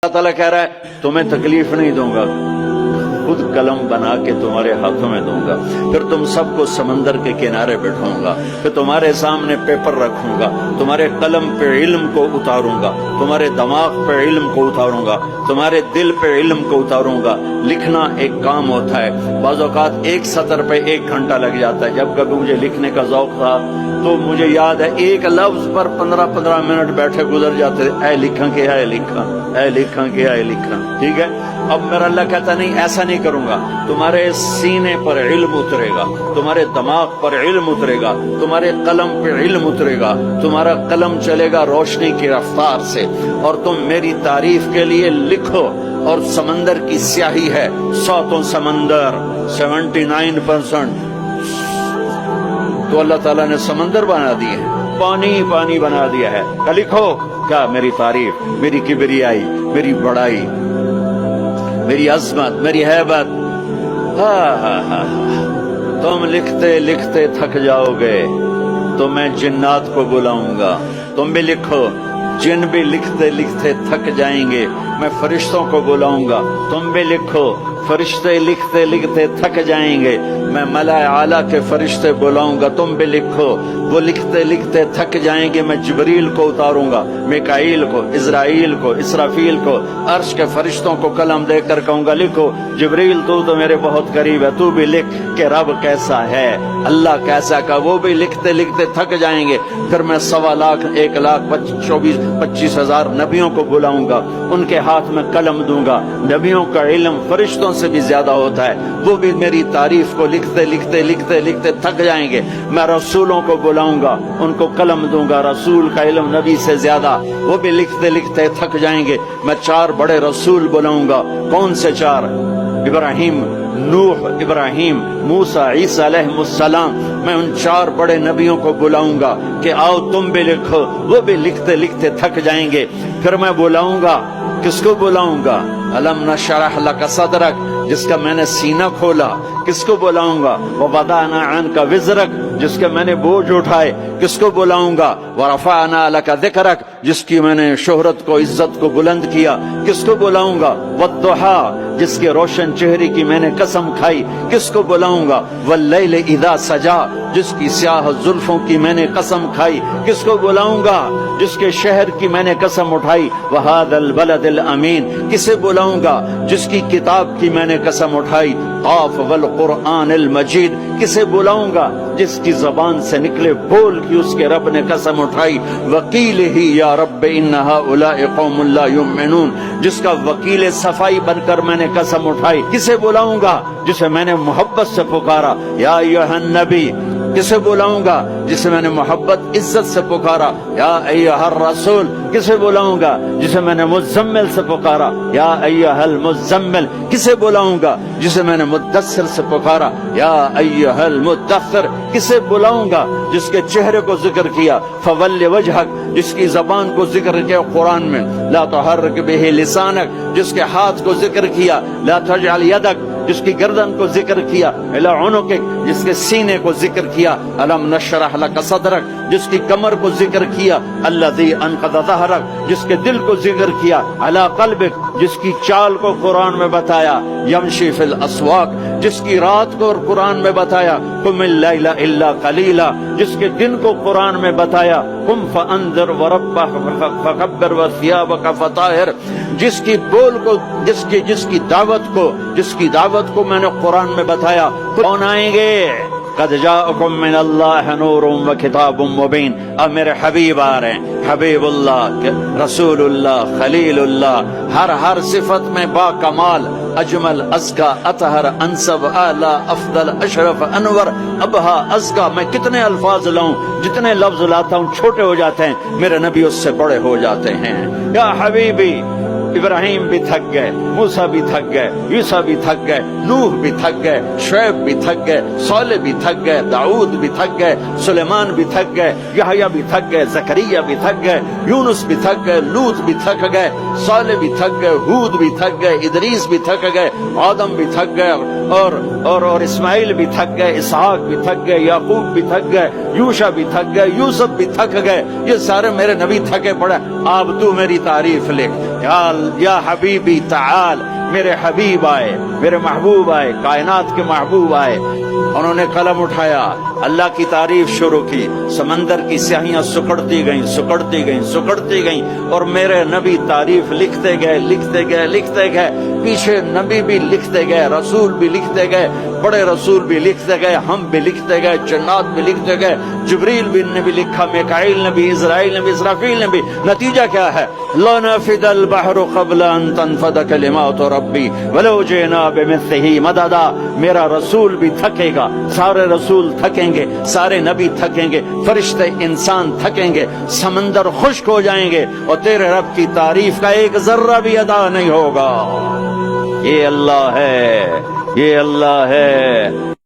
اللہ تعالیٰ کہہ رہا ہے تمہیں تکلیف نہیں دوں گا، خود قلم بنا کے تمہارے ہاتھوں میں دوں گا، پھر تم سب کو سمندر کے کنارے بٹھاؤں گا، پھر تمہارے سامنے پیپر رکھوں گا، تمہارے قلم پہ علم کو اتاروں گا، تمہارے دماغ پہ علم کو اتاروں گا، تمہارے دل پہ علم کو اتاروں گا۔ لکھنا ایک کام ہوتا ہے، بعض اوقات ایک سطر پہ 1 گھنٹہ لگ جاتا ہے۔ جب کبھی مجھے لکھنے کا ذوق تھا تو مجھے یاد ہے ایک لفظ پر 15 منٹ بیٹھے گزر جاتے تھے، اے لکھاں کہ اے لکھاں، اے لکھاں کہ اے لکھاں۔ ٹھیک ہے، اب میرا اللہ کہتا نہیں ایسا نہیں کروں گا، تمہارے سینے پر علم اترے گا، تمہارے دماغ پر علم اترے گا، تمہارے قلم پہ علم اترے گا، تمہارا قلم چلے گا روشنی کی رفتار سے، اور تم میری تعریف کے لیے لکھو۔ اور سمندر کی سیاہی ہے، 100 سمندر 79%، تو اللہ تعالیٰ نے سمندر بنا دیے، پانی پانی بنا دیا ہے۔ کہ لکھو کیا؟ میری تعریف، میری کبریائی، میری بڑائی، میری عظمت، میری ہیبت۔ تم لکھتے لکھتے تھک جاؤ گے تو میں جنات کو بلاؤں گا، تم بھی لکھو۔ جن بھی لکھتے لکھتے تھک جائیں گے، میں فرشتوں کو بلاؤں گا، تم بھی لکھو۔ فرشتے لکھتے لکھتے تھک جائیں گے، میں ملائے اعلیٰ کے فرشتے بلاؤں گا، تم بھی لکھو۔ وہ لکھتے لکھتے تھک جائیں گے، میں جبریل کو اتاروں گا، میکائیل کو، اسرائیل کو، اسرافیل کو، عرش کے فرشتوں کو قلم دے کر کہوں گا لکھو۔ جبریل تو میرے بہت قریب ہے، تو بھی لکھ کہ رب کیسا ہے، اللہ کیسا کا۔ وہ بھی لکھتے لکھتے تھک جائیں گے، پھر میں 1,25,000 نبیوں کو بلاؤں گا، ان کے ہاتھ میں قلم دوں گا۔ نبیوں کا علم فرشتوں سے بھی زیادہ ہوتا ہے، وہ بھی میری تعریف کو لکھتے لکھتے لکھتے لکھتے تھک جائیں گے۔ میں رسولوں کو بلاؤں گا، ان کو قلم دوں گا، رسول کا علم نبی سے زیادہ، وہ بھی لکھتے لکھتے تھک جائیں گے۔ میں 4 بڑے رسول بلاؤں گا۔ کون سے 4؟ ابراہیم، نوح، ابراہیم، موسیٰ، عیسیٰ علیہ السلام۔ میں ان 4 بڑے نبیوں کو بلاؤں گا کہ آؤ تم بھی لکھو، وہ بھی لکھتے لکھتے تھک جائیں گے۔ پھر میں بلاؤں گا، کس کو بلاؤں گا؟ الم نشرح لک صدرک، جس کا میں نے سینہ کھولا، کس کو بلاؤں گا؟ ووضعنا عنک وزرک، جس کے میں نے بوجھ اٹھائے، کس کو بلاؤں گا؟ ورفعنا لک ذکرک، جس کی میں نے شہرت کو، عزت کو بلند کیا، کس کو بلاؤں گا؟ والضحی، جس کے روشن چہرے کی میں نے قسم کھائی، کس کو بلاؤں گا؟ واللیل اذا سجا، جس کی سیاہ زلفوں کی میں نے قسم کھائی، کس کو بلاؤں گا؟ جس کے شہر کی میں نے قسم اٹھائی۔ وہذا البلد الامین، کسے بلاؤں گا؟ جس کی کتاب کی میں نے قسم اٹھائی۔ قاف والقرآن المجید، کسے بلاؤں گا؟ جس کی زبان سے نکلے بول کی اس کے رب نے قسم اٹھائی۔ وکیل ہی یا رب ان ہؤلاء قوم لا یؤمنون، جس کا وکیل صفائی بن کر میں نے قسم اٹھائی۔ کسے بلاؤں گا؟ جسے میں نے محبت سے پکارا، یا ایھا النبی۔ کسے بلاؤں گا؟ جسے میں نے محبت عزت سے پکارا، یا ایھا الرسول۔ کسے بلاؤں گا؟ جسے میں نے مزمل سے پکارا، یا ایھا المزمل۔ کسے بلاؤں گا؟ جسے میں نے مدثر سے پکارا، یا ایھا المدثر۔ کسے بلاؤں گا؟ جس کے چہرے کو ذکر کیا، فول وجہک، جس کی زبان کو ذکر کیا قرآن میں، لا تحرک بہ لسانک، جس کے ہاتھ کو ذکر کیا، لا تجعل یدک، جس کی گردن کو ذکر کیا، الی عنقک، جس کے سینے کو ذکر کیا، الم نشرح لک صدرک، جس کی کمر کو ذکر کیا، الذی انقض ظہرک، جس کے دل کو ذکر کیا، علی قلبک، جس کی چال کو قرآن میں بتایا، یمشی فی الاسواق، جس کی رات کو قرآن میں بتایا، قم اللیل الا قلیلا، جس کے دن کو قرآن میں بتایا، قم فانذر وربک فکبر وثیابک فطہر، جس کی بول کو، جس کی دعوت کو میں نے قرآن میں بتایا۔ کون آئیں گے؟ قد جاءکم من اللہ نور و کتاب مبین۔ اب میرے حبیب آ رہے ہیں، حبیب اللہ، رسول اللہ، خلیل اللہ، ہر صفت میں با کمال، اجمل، ازکا، اطہر، انسب، اعلی، افضل، اشرف، انور، ابہا، ازکا۔ میں کتنے الفاظ لاؤں، جتنے لفظ لاتا ہوں چھوٹے ہو جاتے ہیں، میرے نبی اس سے بڑے ہو جاتے ہیں۔ یا حبیبی، ابراہیم بھی تھک گئے، موسیٰ بھی تھک گئے، عیسیٰ بھی تھک گئے، نوح بھی تھک گئے، شعیب بھی تھک گئے، صالح بھی تھک گئے، داؤد بھی تھک گئے، سلیمان بھی تھک گئے، یحییٰ بھی تھک گئے، زکریا بھی تھک گئے، یونس بھی تھک گئے، لوط بھی تھک گئے، صالح بھی تھک گئے، ہود بھی تھک گئے، ادریس بھی تھک گئے، آدم بھی تھک گئے، اور اسماعیل بھی تھک گئے، اسحاق بھی تھک گئے، یعقوب بھی تھک گئے، یوشع بھی تھک گئے، یوسف بھی تھک گئے۔ یہ سارے میرے نبی تھکے پڑے۔ اب تو میری تعریف لکھ، یا حبیبی تعال، میرے حبیب آئے، میرے محبوب آئے، کائنات کے محبوب آئے۔ انہوں نے قلم اٹھایا، اللہ کی تعریف شروع کی، سمندر کی سیاہیاں سکڑتی گئیں سکڑتی گئیں سکڑتی گئیں، اور میرے نبی تعریف لکھتے گئے لکھتے گئے لکھتے گئے، پیچھے نبی بھی لکھتے گئے، رسول بھی لکھتے گئے، بڑے رسول بھی لکھتے گئے، ہم بھی لکھتے گئے، جنات بھی لکھتے گئے، جبریل نے بھی لکھا، میکائیل نے بھی، اسرائیل نے بھی، اسرافیل نے بھی۔ نتیجہ کیا ہے؟ لَنَفِدَ الْبَحْرُ قَبْلَ أَن تَنفَدَ كَلِمَاتُ رَبِّي وَلَوْ جِئْنَا بِمِثْلِهِ مَدَدًا۔ میرا رسول بھی تھکے گا، سارے رسول تھکیں گے، سارے نبی تھکیں گے، فرشتے انسان تھکیں گے، سمندر خشک ہو جائیں گے، اور تیرے رب کی تعریف کا ایک ذرہ بھی ادا نہیں ہوگا۔ یہ اللہ ہے، یہ اللہ ہے۔